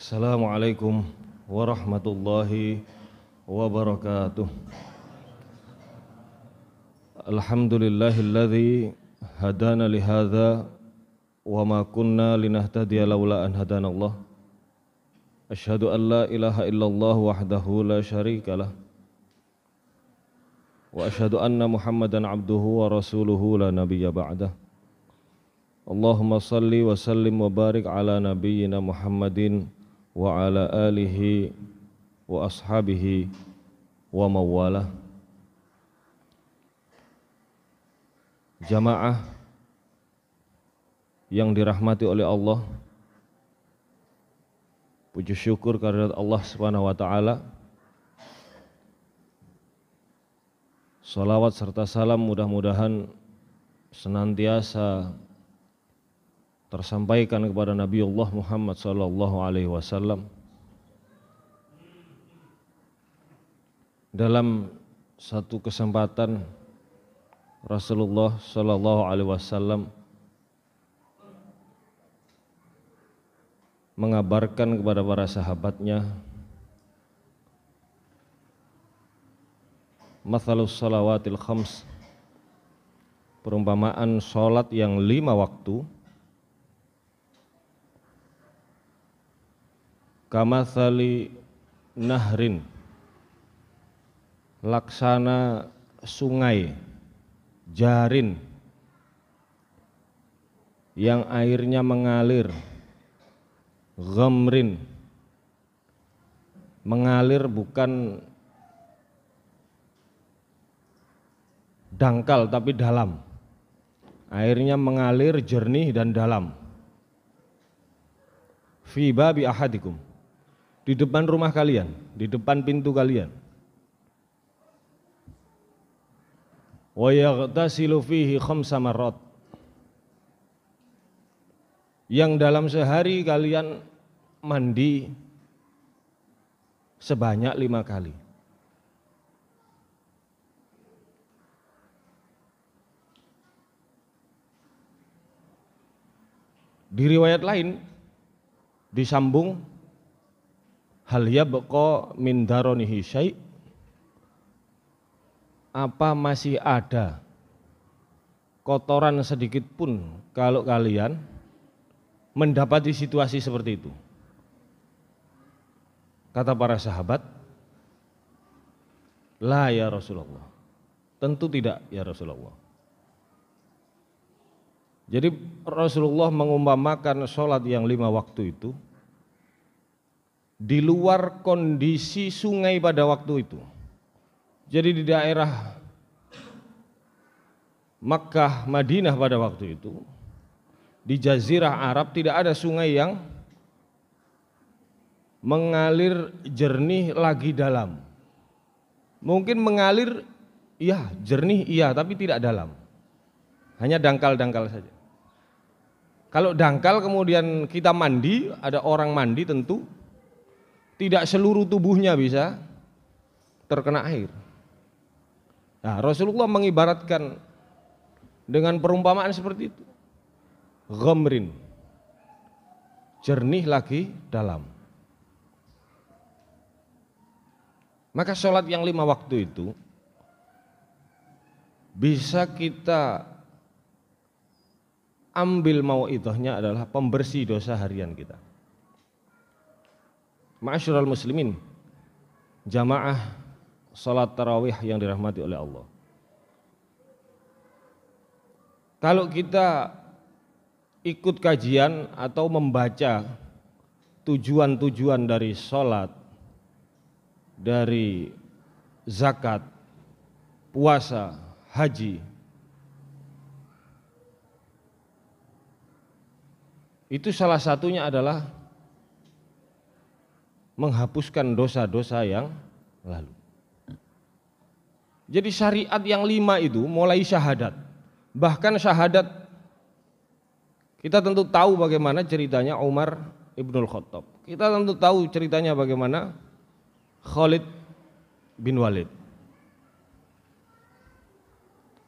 Assalamualaikum warahmatullahi wabarakatuh. Alhamdulillahilladzi hadana lihadza wa ma kunna linahtadiya laula an hadanallah. Asyhadu an la ilaha illallah wahdahu la syarikalah. Wa asyhadu anna Muhammadan abduhu wa rasuluhu la nabiyya ba'dah. Allahumma salli wa sallim wa barik ala nabiyyina Muhammadin wa ala alihi wa ashabihi wa mawalah. Jamaah yang dirahmati oleh Allah, puji syukur kehadirat Allah Subhanahu wa taala. Salawat serta salam mudah-mudahan senantiasa tersampaikan kepada Nabiullah Muhammad sallallahu alaihi wasallam. Dalam satu kesempatan Rasulullah sallallahu alaihi wasallam mengabarkan kepada para sahabatnya, mathalus salawatil khams, perumpamaan salat yang 5 waktu, kamathali nahrin, laksana sungai jarin yang airnya mengalir, ghamrin, mengalir bukan dangkal tapi dalam, airnya mengalir jernih dan dalam. Fi babi ahadikum, di depan rumah kalian, di depan pintu kalian. Wa yaghtasilu fihi khamsa marrat, yang dalam sehari kalian mandi sebanyak 5 kali. Di riwayat lain disambung, hal yabqa min daronihi syai', apa masih ada kotoran sedikit pun kalau kalian mendapati situasi seperti itu? Kata para sahabat, la ya Rasulullah, tentu tidak ya Rasulullah. Jadi Rasulullah mengumpamakan sholat yang 5 waktu itu di luar kondisi sungai pada waktu itu. Jadi di daerah Makkah, Madinah pada waktu itu, di Jazirah Arab tidak ada sungai yang mengalir jernih lagi dalam. Mungkin mengalir iya, jernih iya, tapi tidak dalam, hanya dangkal-dangkal saja. Kalau dangkal kemudian kita mandi, ada orang mandi, tentu tidak seluruh tubuhnya bisa terkena air. Nah, Rasulullah mengibaratkan dengan perumpamaan seperti itu. Ghamrin, jernih lagi dalam. Maka sholat yang 5 waktu itu bisa kita ambil mau'idhahnya adalah pembersih dosa harian kita. Ma'asyiral muslimin, jamaah salat tarawih yang dirahmati oleh Allah. Kalau kita ikut kajian atau membaca tujuan-tujuan dari salat, dari zakat, puasa, haji, itu salah satunya adalah menghapuskan dosa-dosa yang lalu. Jadi syariat yang 5 itu mulai syahadat. Bahkan syahadat kita tentu tahu bagaimana ceritanya Umar Ibnul Khattab. Kita tentu tahu ceritanya bagaimana Khalid bin Walid.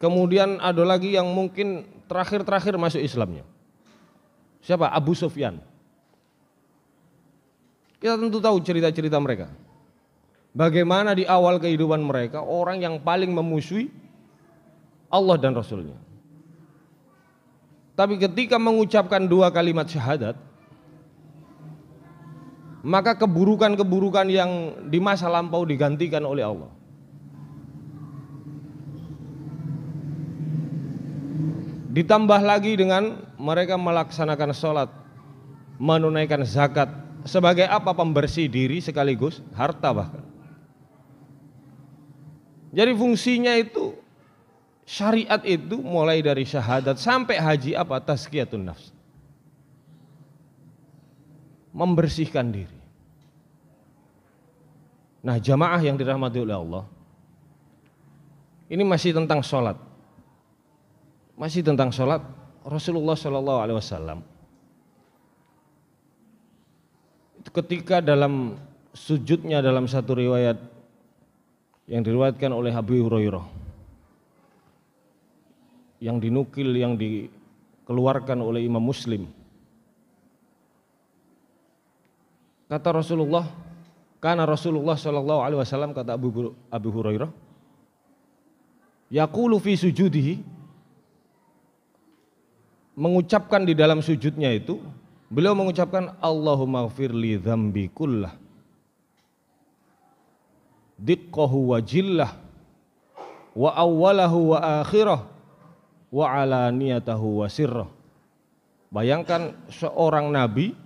Kemudian ada lagi yang mungkin terakhir-terakhir masuk Islamnya. Siapa? Abu Sufyan. Kita tentu tahu cerita-cerita mereka. Bagaimana di awal kehidupan mereka orang yang paling memusuhi Allah dan Rasulnya. Tapi ketika mengucapkan 2 kalimat syahadat, maka keburukan-keburukan yang di masa lampau digantikan oleh Allah. Ditambah lagi dengan mereka melaksanakan sholat, menunaikan zakat, sebagai apa? Pembersih diri sekaligus harta bahkan. Jadi fungsinya itu, syariat itu mulai dari syahadat sampai haji apa? Tazkiyatun nafs. Membersihkan diri. Nah, jamaah yang dirahmati oleh Allah, ini masih tentang sholat. Masih tentang sholat. Rasulullah SAW ketika dalam sujudnya, dalam satu riwayat yang diriwayatkan oleh Abu Hurairah, yang dinukil, yang dikeluarkan oleh Imam Muslim, kata Rasulullah, karena Rasulullah SAW, kata Abu Hurairah, yaqulu fi sujudihi, mengucapkan di dalam sujudnya itu, beliau mengucapkan Allahumma gfirli dzambi kullah diqqahu wa jillah wa awwalahu wa akhirah wa alaniyatahu wa sirrah. Bayangkan seorang nabi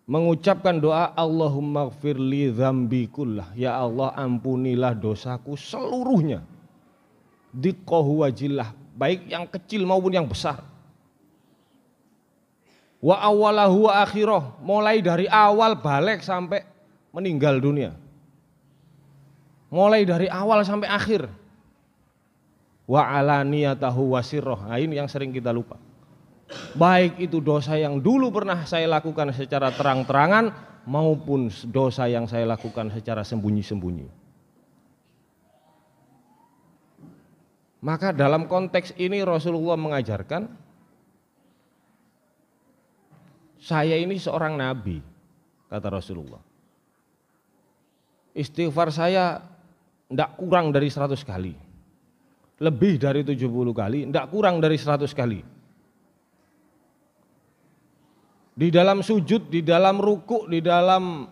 mengucapkan doa Allahumma gfirli dzambi kullah, ya Allah ampunilah dosaku seluruhnya, diqqahu wa jillah, baik yang kecil maupun yang besar, wa awwalahu wa akhirah, mulai dari awal balik sampai meninggal dunia, mulai dari awal sampai akhir, wa alaniyatahu wa sirrah. Nah, ini yang sering kita lupa. Baik itu dosa yang dulu pernah saya lakukan secara terang-terangan maupun dosa yang saya lakukan secara sembunyi-sembunyi. Maka dalam konteks ini Rasulullah mengajarkan, saya ini seorang nabi, kata Rasulullah. Istighfar saya tidak kurang dari 100 kali, lebih dari 70 kali, tidak kurang dari 100 kali. Di dalam sujud, di dalam ruku, di dalam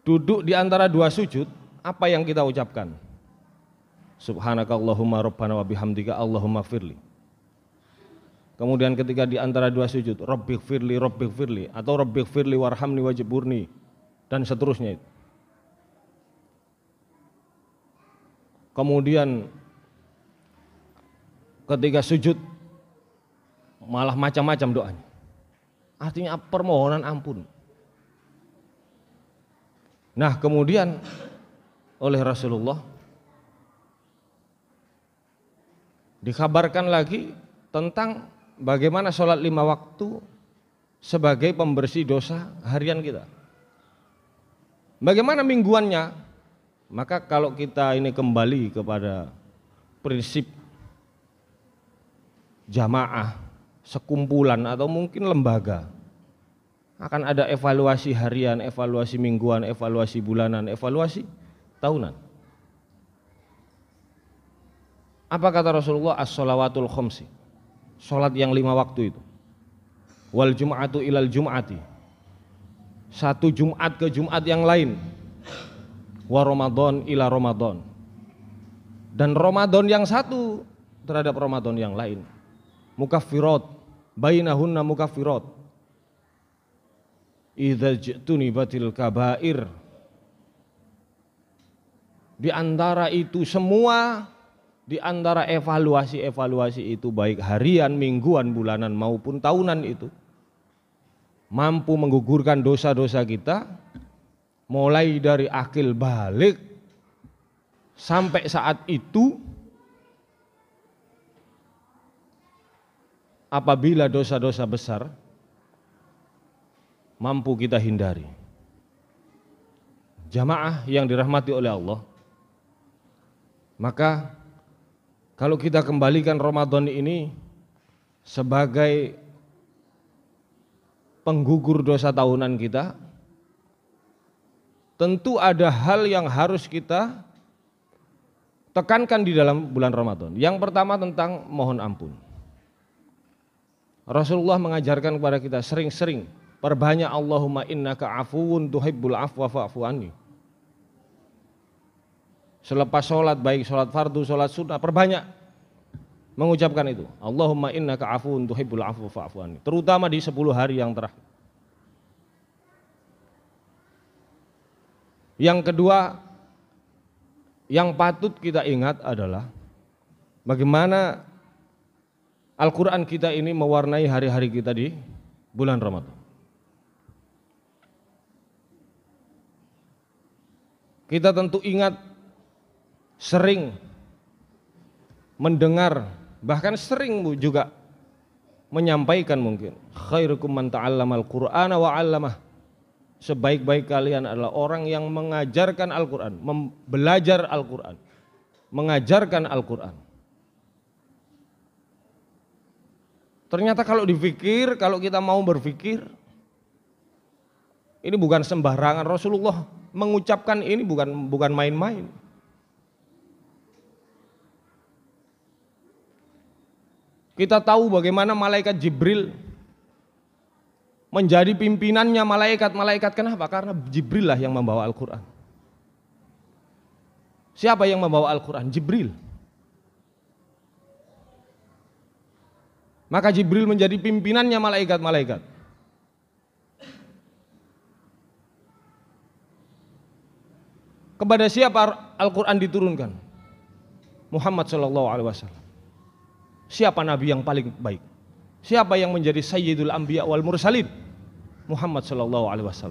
duduk, di antara 2 sujud, apa yang kita ucapkan? Subhanakallahumma rabbana wa bihamdika Allahumma firli. Kemudian ketika di antara 2 sujud, Rabbighfirli atau Rabbighfirli warhamni wajburni, dan seterusnya itu. Kemudian ketika sujud malah macam-macam doanya. Artinya permohonan ampun. Nah, kemudian oleh Rasulullah dikabarkan lagi tentang bagaimana sholat 5 waktu sebagai pembersih dosa harian kita. Bagaimana mingguannya? Maka kalau kita ini kembali kepada prinsip jamaah, sekumpulan atau mungkin lembaga, akan ada evaluasi harian, evaluasi mingguan, evaluasi bulanan, evaluasi tahunan. Apa kata Rasulullah? As-sholawatul khomsi, sholat yang 5 waktu itu. Wal jum'atu ilal jum'ati, satu Jumat ke Jumat yang lain. Wa Ramadan ila Ramadan, dan Ramadan yang satu terhadap Ramadan yang lain. Mukaffirat, bainahunna mukaffirat, idza jtunibatil kabair. Di antara itu semua, di antara evaluasi itu baik harian, mingguan, bulanan maupun tahunan itu mampu menggugurkan dosa-dosa kita, mulai dari akil balik sampai saat itu. Apabila dosa-dosa besar mampu kita hindari. Jamaah yang dirahmati oleh Allah, maka kalau kita kembalikan Ramadan ini sebagai penggugur dosa tahunan kita, tentu ada hal yang harus kita tekankan di dalam bulan Ramadan. Yang pertama tentang mohon ampun. Rasulullah mengajarkan kepada kita sering-sering perbanyak Allahumma innaka afuwun tuhibbul afwa fa'fu anni. Selepas sholat, baik sholat fardu, sholat sunnah, perbanyak mengucapkan itu. Allahumma innaka afuwun tuhibbul afwa fa'fu anni. Terutama di 10 hari yang terakhir. Yang kedua, yang patut kita ingat adalah bagaimana Al-Quran kita ini mewarnai hari-hari kita di bulan Ramadan. Kita tentu ingat sering mendengar, bahkan sering juga menyampaikan mungkin, khairukum man ta'allamal Qur'ana wa 'allamah. Sebaik-baik kalian adalah orang yang mengajarkan Al-Quran, belajar Al-Quran, mengajarkan Al-Quran. Ternyata kalau dipikir, kalau kita mau berpikir, ini bukan sembarangan. Rasulullah mengucapkan ini bukan main-main. Kita tahu bagaimana malaikat Jibril menjadi pimpinannya malaikat-malaikat. Kenapa? Karena Jibril lah yang membawa Al-Quran. Siapa yang membawa Al-Quran? Jibril. Maka Jibril menjadi pimpinannya malaikat-malaikat. Kepada siapa Al-Quran diturunkan? Muhammad SAW. Siapa Nabi yang paling baik? Siapa yang menjadi Sayyidul Anbiya wal Mursalin? Muhammad SAW.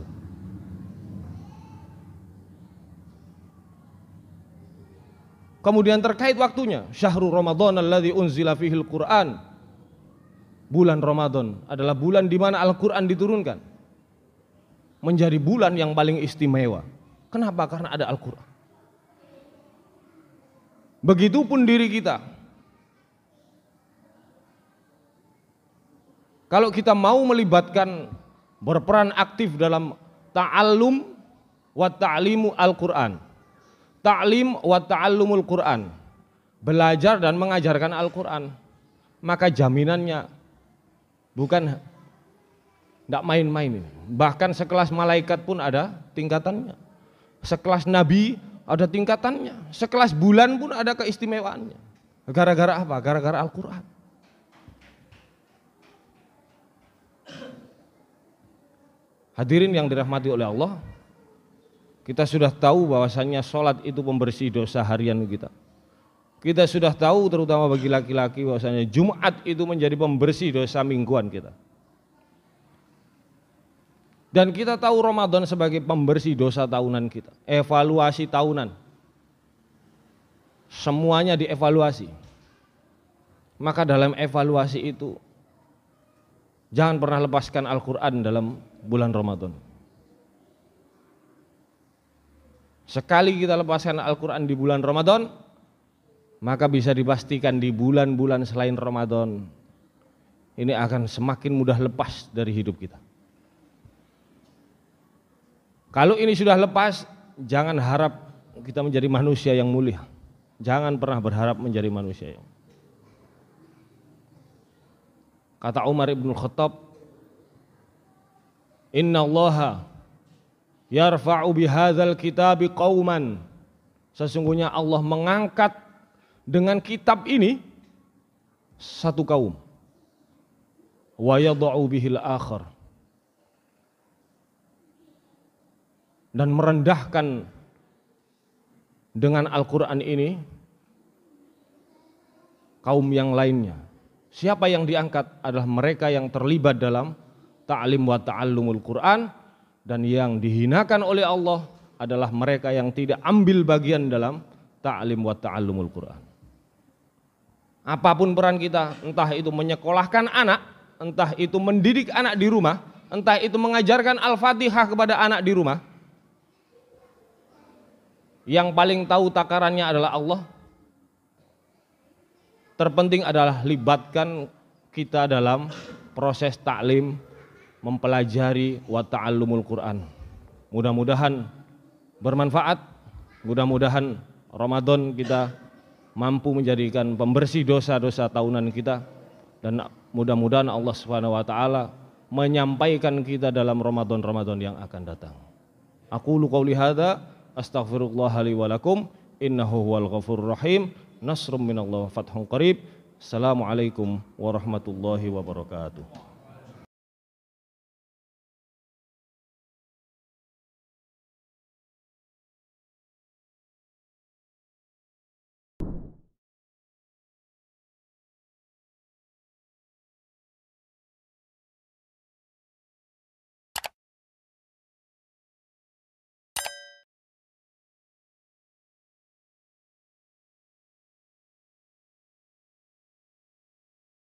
Kemudian terkait waktunya, Syahrul Ramadan alladzi unzila fihil Qur'an. Bulan Ramadan adalah bulan di mana Al-Quran diturunkan. Menjadi bulan yang paling istimewa. Kenapa? Karena ada Al-Quran. Begitupun diri kita. Kalau kita mau melibatkan, berperan aktif dalam ta'allum wa ta'limu Al-Quran, ta'lim wa ta'allumul Quran, belajar dan mengajarkan Al-Quran, maka jaminannya bukan tidak main-main. Bahkan sekelas malaikat pun ada tingkatannya, sekelas nabi ada tingkatannya, sekelas bulan pun ada keistimewaannya. Gara-gara apa? Gara-gara Al-Quran. Hadirin yang dirahmati oleh Allah, kita sudah tahu bahwasannya sholat itu pembersih dosa harian kita. Kita sudah tahu terutama bagi laki-laki bahwasannya Jumat itu menjadi pembersih dosa mingguan kita. Dan kita tahu Ramadan sebagai pembersih dosa tahunan kita, evaluasi tahunan. Semuanya dievaluasi. Maka dalam evaluasi itu jangan pernah lepaskan Al-Quran dalam bulan Ramadan. Sekali kita lepaskan Al-Quran di bulan Ramadan, maka bisa dipastikan di bulan-bulan selain Ramadan ini akan semakin mudah lepas dari hidup kita. Kalau ini sudah lepas, jangan harap kita menjadi manusia yang mulia. Jangan pernah berharap menjadi manusia yang. Kata Umar ibn Khattab, Inna Allaha yarfa'u bihadzal kitabi qauman. Sesungguhnya Allah mengangkat dengan kitab ini satu kaum. Wa yad'u bihil akhar. Dan merendahkan dengan Al-Quran ini kaum yang lainnya. Siapa yang diangkat adalah mereka yang terlibat dalam ta'lim wa ta'allumul Quran, dan yang dihinakan oleh Allah adalah mereka yang tidak ambil bagian dalam ta'lim wa ta'allumul Quran. Apapun peran kita, entah itu menyekolahkan anak, entah itu mendidik anak di rumah, entah itu mengajarkan Al-Fatihah kepada anak di rumah, yang paling tahu takarannya adalah Allah. Terpenting adalah libatkan kita dalam proses taklim, mempelajari wa ta'allumul Quran. Mudah-mudahan bermanfaat, mudah-mudahan Ramadan kita mampu menjadikan pembersih dosa-dosa tahunan kita, dan mudah-mudahan Allah Subhanahu wa taala menyampaikan kita dalam Ramadan-Ramadan yang akan datang. Aqulu qouli hadza astaghfirullah li wa lakum innahu huwal ghafurur rahim. Nasrum minallah fathun qarib. Assalamualaikum warahmatullahi wabarakatuh.